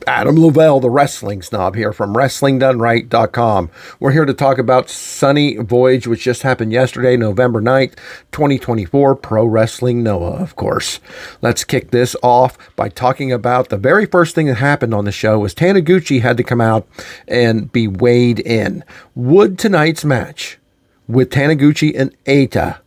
Adam Lavelle, the wrestling snob here from WrestlingDoneRight.com. We're here to talk about Sunny Voyage, which just happened yesterday, November 9th, 2024, Pro Wrestling Noah, of course. Let's kick this off by talking about the very first thing that happened on the show was Taniguchi had to come out and be weighed in. Would tonight's match with Taniguchi and Eita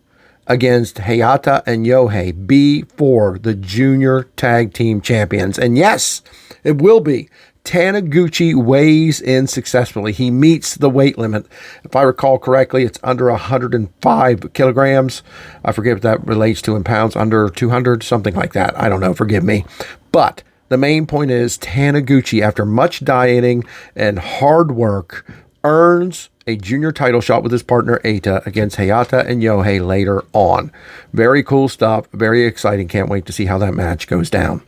against Hayata and Yohei be for the junior tag team champions? And yes, it will be. Taniguchi weighs in successfully. He meets the weight limit. If I recall correctly, it's under 105 kilograms. I forget what that relates to in pounds, under 200, something like that. I don't know, forgive me. But the main point is Taniguchi, after much dieting and hard work, earns a junior title shot with his partner Eita against Hayata and Yohei later on. Very cool stuff. Very exciting. Can't wait to see how that match goes down.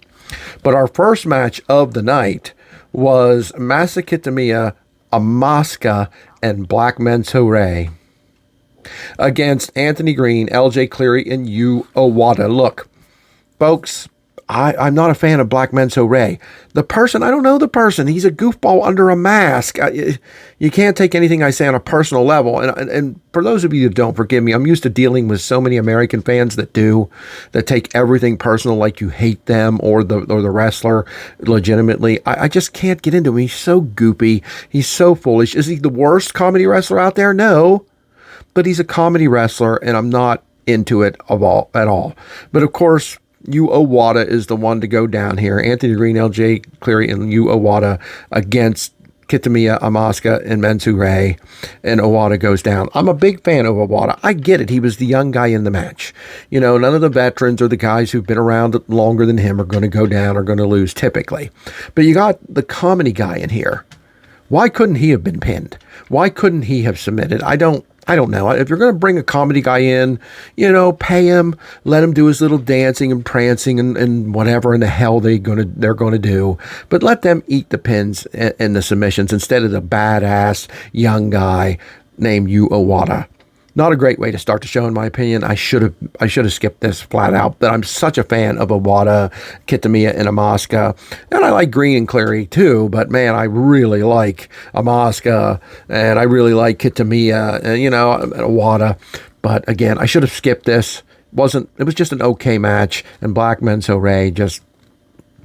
But our first match of the night was Masa Kitamiya, Asuka, and Black Menso-re against Anthony Green, LJ Cleary, and Yu Owada. Look, folks, I'm not a fan of Black Menso-re. The person, I don't know the person. He's a goofball under a mask. You can't take anything I say on a personal level. And for those of you that don't, forgive me, I'm used to dealing with so many American fans that take everything personal, like you hate them or the wrestler legitimately. I just can't get into him. He's so goopy. He's so foolish. Is he the worst comedy wrestler out there? No. But he's a comedy wrestler, and I'm not into it at all. But of course, Yu Owada is the one to go down here. Anthony Green, LJ Cleary, and Yu Owada against Kitamiya, Asuka, and Menso-re, and Owada goes down. I'm a big fan of Owada. I get it. He was the young guy in the match. You know, none of the veterans or the guys who've been around longer than him are going to go down or going to lose typically. But you got the comedy guy in here. Why couldn't he have been pinned? Why couldn't he have submitted? I don't know. If you're going to bring a comedy guy in, pay him, let him do his little dancing and prancing and whatever in the hell they're going to do. But let them eat the pins and the submissions instead of the badass young guy named Yu Owada. Not a great way to start the show, in my opinion. I should have skipped this flat out, but I'm such a fan of Owada, Kitamiya, and Asuka. And I like Green and Cleary too, but man, I really like Asuka, and I really like Kitamiya, and Owada. But again, I should have skipped this. It was just an okay match, and Black Menso-re just,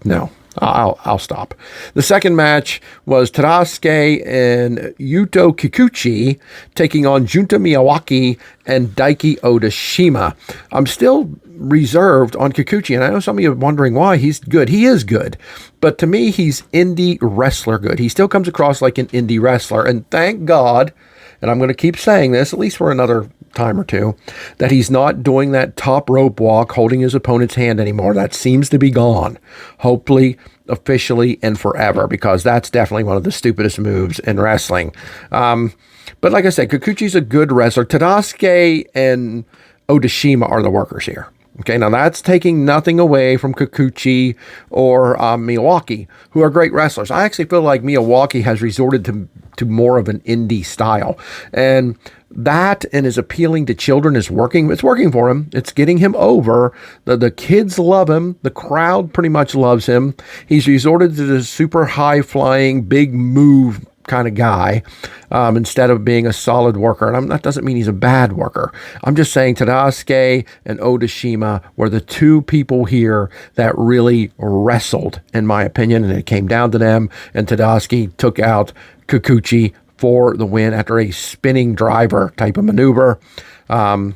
no. I'll stop. The second match was Tadasuke and Yuto Kikuchi taking on Junta Miyawaki and Daiki Odashima. I'm still reserved on Kikuchi, and I know some of you are wondering why. He's good. He is good. But to me, he's indie wrestler good. He still comes across like an indie wrestler, and thank God, and I'm going to keep saying this, at least for another time or two, that he's not doing that top rope walk holding his opponent's hand anymore. That seems to be gone. Hopefully, officially, and forever, because that's definitely one of the stupidest moves in wrestling. But like I said, Kikuchi's a good wrestler. Tadasuke and Odashima are the workers here. Okay, now that's taking nothing away from Kikuchi or Miyawaki, who are great wrestlers. I actually feel like Miyawaki has resorted to more of an indie style. And that and is appealing to children is working. It's working for him. It's getting him over. The kids love him. The crowd pretty much loves him. He's resorted to the super high-flying, big move kind of guy instead of being a solid worker. And that doesn't mean he's a bad worker. I'm just saying Tadasuke and Odashima were the two people here that really wrestled, in my opinion, and it came down to them, and Tadasuke took out Kikuchi for the win after a spinning driver type of maneuver. So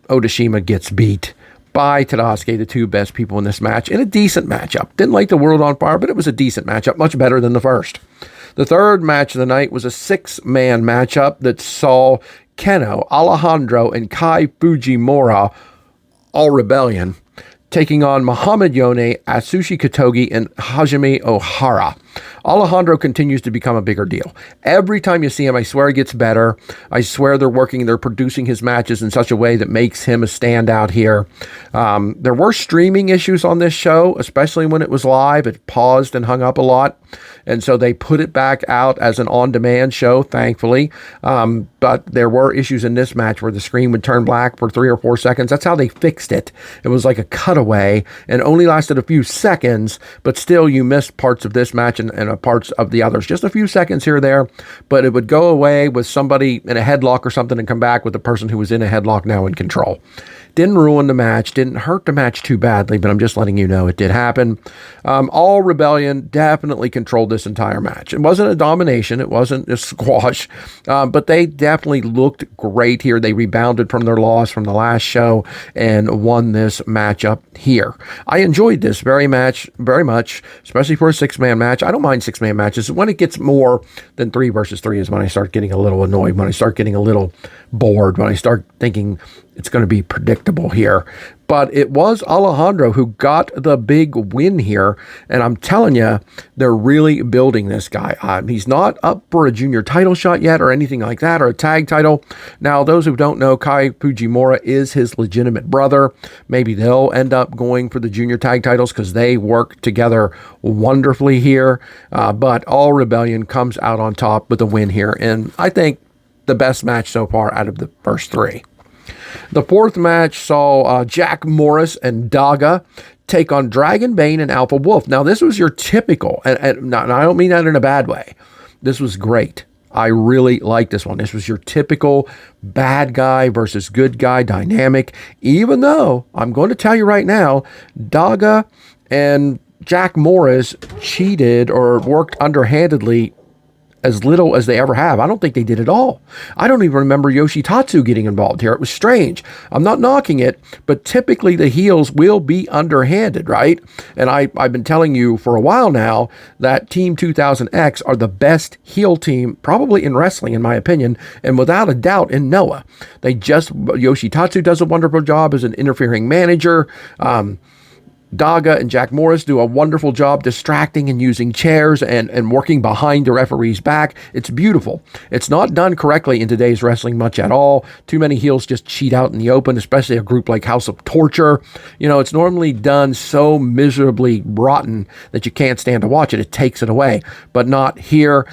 Odashima gets beat by Tadasuke, the two best people in this match, in a decent matchup. Didn't light the world on fire, but it was a decent matchup, much better than the first. The third match of the night was a six-man matchup that saw Keno, Alejandro, and Kai Fujimura, all Rebellion, taking on Muhammad Yone, Atsushi Kotogi, and Hajime Ohara. Alejandro continues to become a bigger deal. Every time you see him, I swear he gets better. I swear they're producing his matches in such a way that makes him a standout here. There were streaming issues on this show, especially when it was live. It paused and hung up a lot. And so they put it back out as an on-demand show, thankfully. But there were issues in this match where the screen would turn black for 3 or 4 seconds. That's how they fixed it. It was like a cutaway and only lasted a few seconds, but still you missed parts of this match and parts of the others. Just a few seconds here or there, but it would go away with somebody in a headlock or something and come back with the person who was in a headlock now in control. Didn't ruin the match, didn't hurt the match too badly, but I'm just letting you know it did happen. All Rebellion definitely controlled this entire match. It wasn't a domination, it wasn't a squash, but they definitely looked great here. They rebounded from their loss from the last show and won this matchup here. I enjoyed this very much, especially for a 6-man match. I don't mind 6-man matches. When it gets more than 3 versus 3 is when I start getting a little annoyed, when I start getting a little bored, when I start thinking it's going to be predictable here. But it was Alejandro who got the big win here. And I'm telling you, they're really building this guy. He's not up for a junior title shot yet or anything like that, or a tag title. Now, those who don't know, Kai Fujimura is his legitimate brother. Maybe they'll end up going for the junior tag titles because they work together wonderfully here. But All Rebellion comes out on top with a win here. And I think the best match so far out of the first 3. The 4th match saw Jack Morris and Daga take on Dragon Bane and Alpha Wolf. Now, this was your typical, and I don't mean that in a bad way. This was great. I really like this one. This was your typical bad guy versus good guy dynamic, even though I'm going to tell you right now, Daga and Jack Morris cheated or worked underhandedly as little as they ever have. I don't think they did at all. I don't even remember Yoshitatsu getting involved here. It was strange. I'm not knocking it, but typically the heels will be underhanded, right? And I've been telling you for a while now that Team 2000X are the best heel team probably in wrestling, in my opinion, and without a doubt in Noah. Yoshitatsu does a wonderful job as an interfering manager. Daga and Jack Morris do a wonderful job distracting and using chairs and working behind the referee's back. It's beautiful. It's not done correctly in today's wrestling much at all. Too many heels just cheat out in the open, especially a group like House of Torture. You know, it's normally done so miserably rotten that you can't stand to watch it. It takes it away, but not here.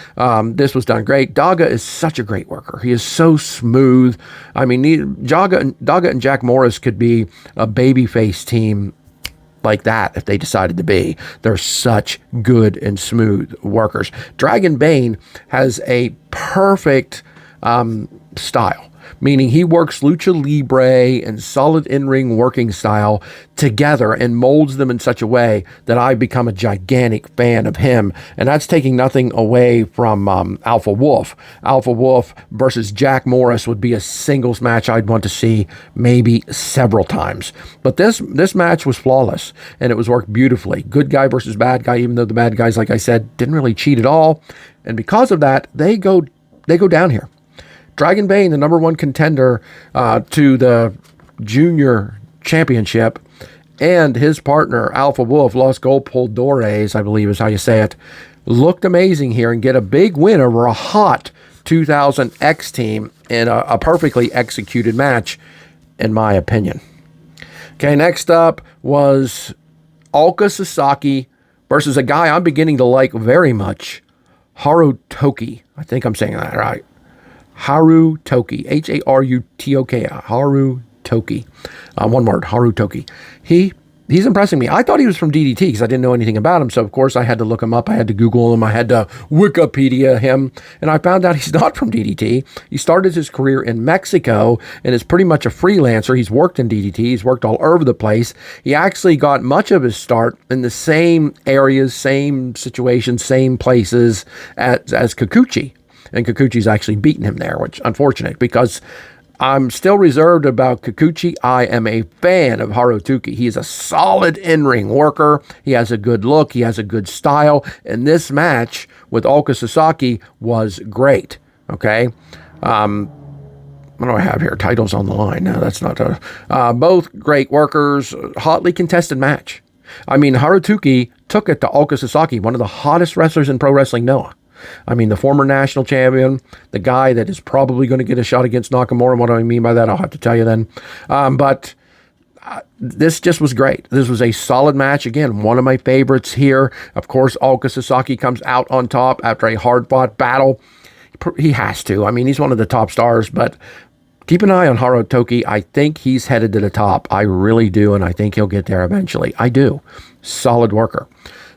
This was done great. Daga is such a great worker. He is so smooth. I mean, Daga and Jack Morris could be a babyface team like that if they decided to be. They're such good and smooth workers. Dragon Bane has a perfect style, meaning he works lucha libre and solid in-ring working style together and molds them in such a way that I've become a gigantic fan of him. And that's taking nothing away from Alpha Wolf. Alpha Wolf versus Jack Morris would be a singles match I'd want to see maybe several times. But this match was flawless and it was worked beautifully. Good guy versus bad guy, even though the bad guys, like I said, didn't really cheat at all. And because of that, they go down here. Dragon Bane, the number 1 contender to the junior championship, and his partner, Alpha Wolf, Los Golpodores, I believe is how you say it, looked amazing here and get a big win over a hot 2000X team in a perfectly executed match, in my opinion. Okay, next up was Ulka Sasaki versus a guy I'm beginning to like very much, Harutoki. I think I'm saying that right. Harutoki, Harutoki, Harutoki. One word, Harutoki. He's impressing me. I thought he was from DDT because I didn't know anything about him. So, of course, I had to look him up. I had to Google him. I had to Wikipedia him. And I found out he's not from DDT. He started his career in Mexico and is pretty much a freelancer. He's worked in DDT. He's worked all over the place. He actually got much of his start in the same areas, same situations, same places as Kikuchi. And Kikuchi's actually beaten him there, which unfortunate because I'm still reserved about Kikuchi. I am a fan of Harutoki. He is a solid in-ring worker. He has a good look. He has a good style. And this match with Ulka Sasaki was great. Okay. What do I have here? Titles on the line. No, that's not both great workers. Hotly contested match. I mean, Harutoki took it to Ulka Sasaki, one of the hottest wrestlers in Pro Wrestling Noah. I mean, the former national champion, the guy that is probably going to get a shot against Nakamura. What do I mean by that? I'll have to tell you then. But this just was great. This was a solid match. Again, one of my favorites here. Of course, Ulka Sasaki comes out on top after a hard-fought battle. He has to. I mean, he's one of the top stars, but keep an eye on Haruo Toki. I think he's headed to the top. I really do, and I think he'll get there eventually. I do. Solid worker.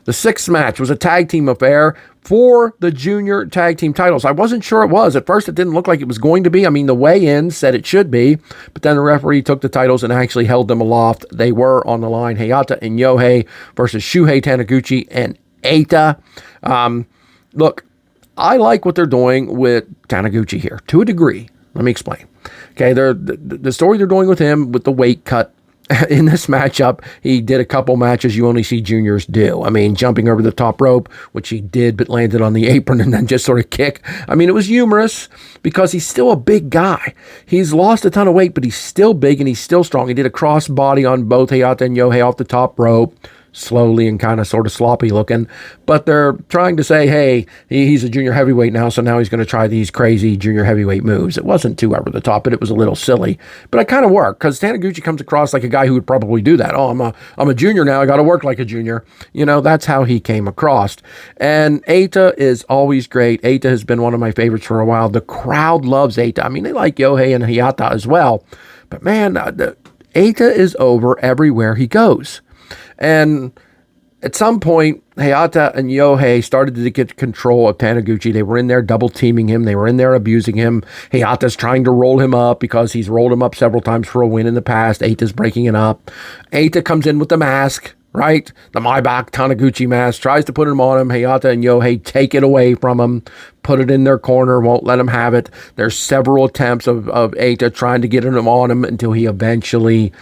The sixth match was a tag team affair for the junior tag team titles. I wasn't sure it was. At first, it didn't look like it was going to be. I mean, the weigh-in said it should be, but then the referee took the titles and actually held them aloft. They were on the line. Hayata and Yohei versus Shuhei Taniguchi and Eita. Look, I like what they're doing with Taniguchi here, to a degree. Let me explain. Okay, the story they're doing with him, with the weight cut, in this matchup, he did a couple matches you only see juniors do. I mean, jumping over the top rope, which he did, but landed on the apron and then just sort of kick. I mean, it was humorous because he's still a big guy. He's lost a ton of weight, but he's still big and he's still strong. He did a crossbody on both Hayata and Yohei off the top rope, slowly and kind of sort of sloppy looking, but they're trying to say, hey, he's a junior heavyweight now, so now he's going to try these crazy junior heavyweight moves. It wasn't too over the top, but it was a little silly, but it kind of worked because Taniguchi comes across like a guy who would probably do that. Oh, I'm a junior now. I got to work like a junior. You know, that's how he came across. And Eita is always great. Eita has been one of my favorites for a while. The crowd loves Eita. I mean, they like Yohei and Hayata as well, but man, Eita is over everywhere he goes. And at some point, Hayata and Yohei started to get control of Taniguchi. They were in there double teaming him. They were in there abusing him. Hayata's trying to roll him up because he's rolled him up several times for a win in the past. Eita's breaking it up. Eita comes in with the mask, right? The Maibach Taniguchi mask, tries to put him on him. Hayata and Yohei take it away from him, put it in their corner, won't let him have it. There's several attempts of Eita trying to get him on him until he eventually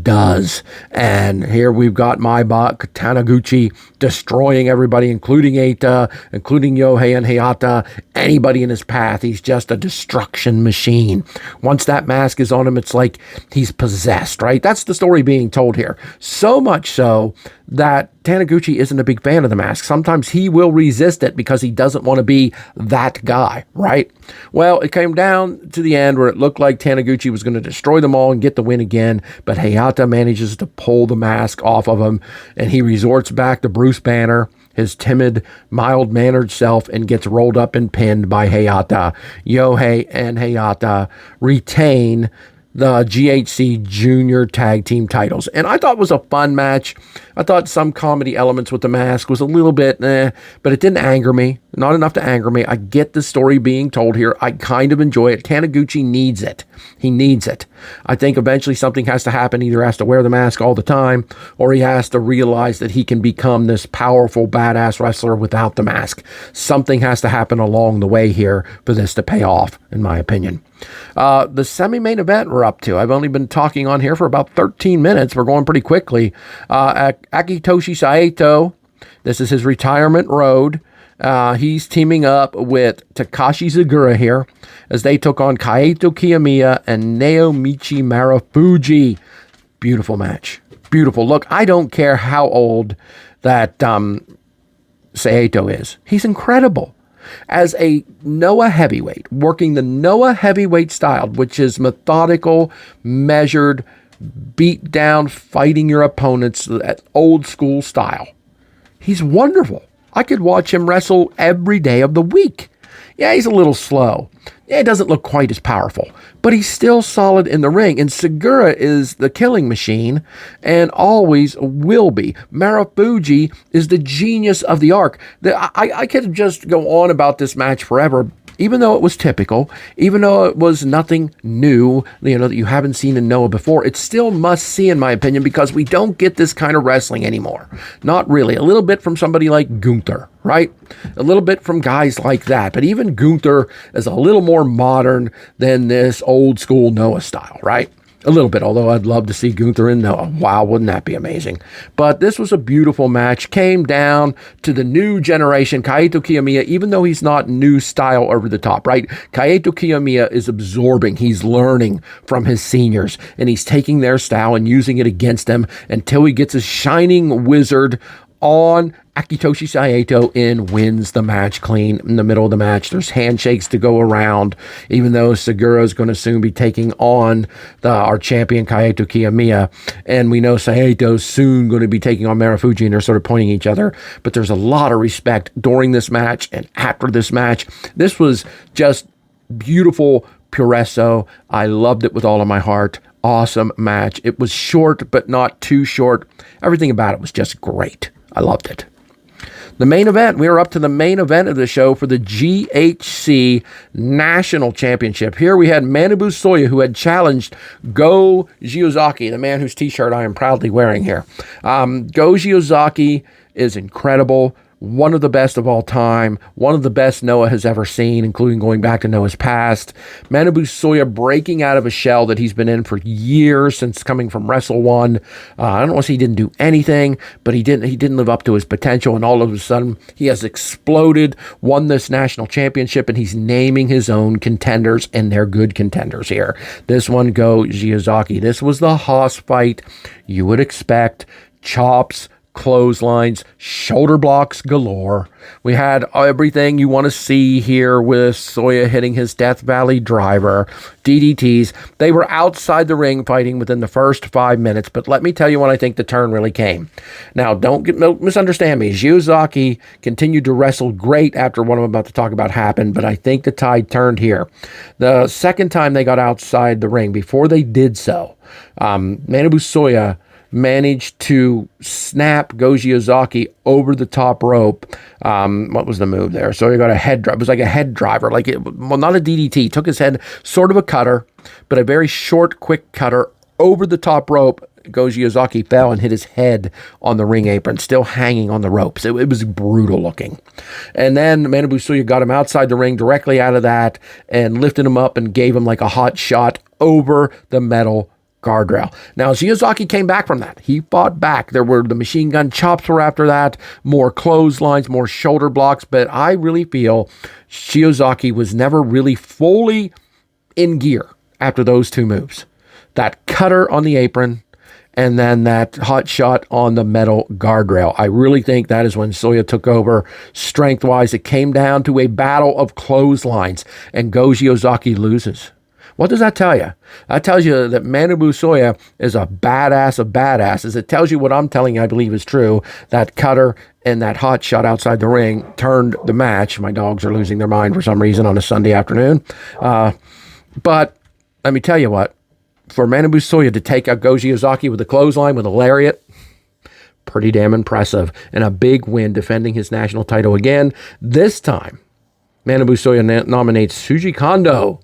does. And here we've got Maibach Taniguchi destroying everybody, including Eita, including Yohei and Hayata, anybody in his path. He's just a destruction machine. Once that mask is on him, it's like he's possessed, right? That's the story being told here. So much so that Taniguchi isn't a big fan of the mask. Sometimes he will resist it because he doesn't want to be that guy, right? Well, it came down to the end where it looked like Taniguchi was going to destroy them all and get the win again, but Hayata manages to pull the mask off of him, and he resorts back to Bruce Banner, his timid, mild-mannered self, and gets rolled up and pinned by Hayata. Yohei and Hayata retain the GHC Junior Tag Team titles. And I thought it was a fun match. I thought some comedy elements with the mask was a little bit, but it didn't anger me. Not enough to anger me. I get the story being told here. I kind of enjoy it. Taniguchi needs it. He needs it. I think eventually something has to happen. Either has to wear the mask all the time, or he has to realize that he can become this powerful, badass wrestler without the mask. Something has to happen along the way here for this to pay off, in my opinion. The semi-main event we're up to. I've only been talking on here for about 13 minutes. We're going pretty quickly. Akitoshi Saito, this is his retirement road. He's teaming up with Takashi Zagura here as they took on Kaito Kiyomiya and Naomichi Marufuji. Beautiful match. Beautiful. Look, I don't care how old that Saito is. He's incredible. As a Noah heavyweight, working the Noah heavyweight style, which is methodical, measured, beat down, fighting your opponents, that old school style. He's wonderful. I could watch him wrestle every day of the week. Yeah, he's a little slow. Yeah, he doesn't look quite as powerful, but he's still solid in the ring. And Segura is the killing machine and always will be. Marufuji is the genius of the arc. I could just go on about this match forever, even though it was typical, even though it was nothing new, that you haven't seen in Noah before. It's still must see, in my opinion, because we don't get this kind of wrestling anymore. Not really. A little bit from somebody like Gunther, right? A little bit from guys like that. But even Gunther is a little more modern than this old school Noah style, right? A little bit, although I'd love to see Gunther in Noah. Wow, wouldn't that be amazing? But this was a beautiful match. Came down to the new generation, Kaito Kiyomiya, even though he's not new style over the top, right? Kaito Kiyomiya is absorbing. He's learning from his seniors, and he's taking their style and using it against them until he gets his shining wizard on Akitoshi Saito wins the match clean in the middle of the match. There's handshakes to go around, even though Segura is going to soon be taking on our champion Kaito Kiyomiya. And we know Saito's soon going to be taking on Marufuji, and they're sort of pointing each other. But there's a lot of respect during this match and after this match. This was just beautiful puresso. I loved it with all of my heart. Awesome match. It was short, but not too short. Everything about it was just great. I loved it. The main event, we are up to the main event of the show for the GHC National Championship. Here we had Manabu Soya, who had challenged Go Shiozaki, the man whose t-shirt I am proudly wearing here. Go Shiozaki is incredible. One of the best of all time, one of the best Noah has ever seen, including going back to Noah's past. Manabu Soya breaking out of a shell that he's been in for years since coming from Wrestle One. I don't want to say he didn't do anything, but he didn't live up to his potential, and all of a sudden he has exploded, won this national championship, and he's naming his own contenders, and they're good contenders here. This one, Go Shiozaki. This was the Haas fight you would expect. Chops, clotheslines, shoulder blocks galore. We had everything you want to see here with Soya hitting his Death Valley driver, DDTs. They were outside the ring fighting within the first 5 minutes, but let me tell you when I think the turn really came. Now, don't misunderstand me. Shiozaki continued to wrestle great after what I'm about to talk about happened, but I think the tide turned here. The second time they got outside the ring, before they did so, Manabu Soya managed to snap Go Shiozaki over the top rope. What was the move there? So he got a head drive. It was like a head driver, not a DDT. Took his head, sort of a cutter, but a very short, quick cutter over the top rope. Go Shiozaki fell and hit his head on the ring apron, still hanging on the ropes. It was brutal looking. And then Manabu Soya got him outside the ring, directly out of that, and lifted him up and gave him like a hot shot over the metal guardrail. Now, Shiozaki came back from that. He fought back. There were the machine gun chops were after that, more clotheslines, more shoulder blocks, but I really feel Shiozaki was never really fully in gear after those two moves. That cutter on the apron and then that hot shot on the metal guardrail. I really think that is when Soya took over strength-wise. It came down to a battle of clotheslines, and Go Shiozaki loses. What does that tell you? That tells you that Manabu Soya is a badass of badasses. It tells you what I'm telling you I believe is true. That cutter and that hot shot outside the ring turned the match. My dogs are losing their mind for some reason on a Sunday afternoon. But let me tell you what. For Manabu Soya to take out Go Shiozaki with a clothesline, with a lariat, pretty damn impressive. And a big win, defending his national title again. This time, Manabu Soya nominates Shuji Kondo,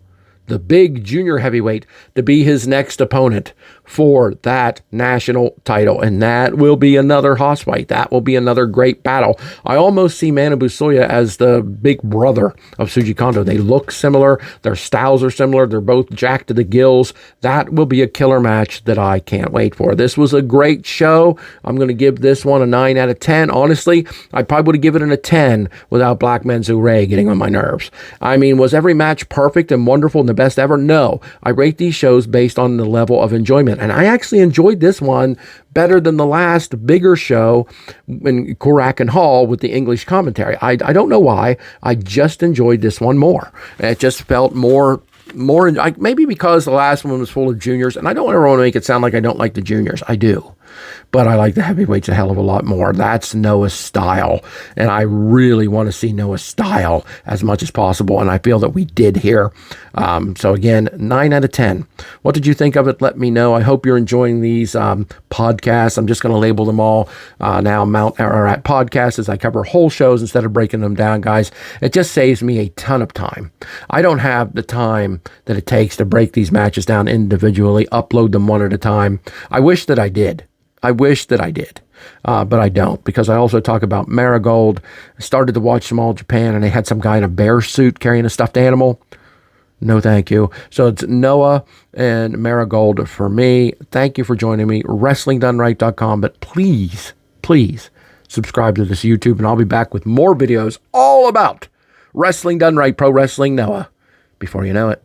the big junior heavyweight, to be his next opponent for that national title. And that will be another Haas fight. That will be another great battle. I almost see Manabu Soya as the big brother of Shuji Kondo. They look similar. Their styles are similar. They're both jacked to the gills. That will be a killer match that I can't wait for. This was a great show. I'm going to give this one a 9 out of 10. Honestly, I probably would have given it a 10 without Black Menzu Ray getting on my nerves. I mean, was every match perfect and wonderful and the best ever? No. I rate these shows based on the level of enjoyment. And I actually enjoyed this one better than the last bigger show in Korak and Hall with the English commentary. I don't know why. I just enjoyed this one more. It just felt more maybe because the last one was full of juniors, and I don't want to make it sound like I don't like the juniors. I do. But I like the heavyweights a hell of a lot more. That's Noah's style. And I really want to see Noah's style as much as possible. And I feel that we did here. So again, 9 out of 10. What did you think of it? Let me know. I hope you're enjoying these podcasts. I'm just going to label them all now Mount Ararat podcasts as I cover whole shows instead of breaking them down, guys. It just saves me a ton of time. I don't have the time that it takes to break these matches down individually, upload them one at a time. I wish that I did. But I don't, because I also talk about Marigold. I started to watch some All Japan, and they had some guy in a bear suit carrying a stuffed animal. No, thank you. So it's Noah and Marigold for me. Thank you for joining me. WrestlingDoneRight.com. But please, please subscribe to this YouTube, and I'll be back with more videos all about Wrestling Done Right, Pro Wrestling Noah, before you know it.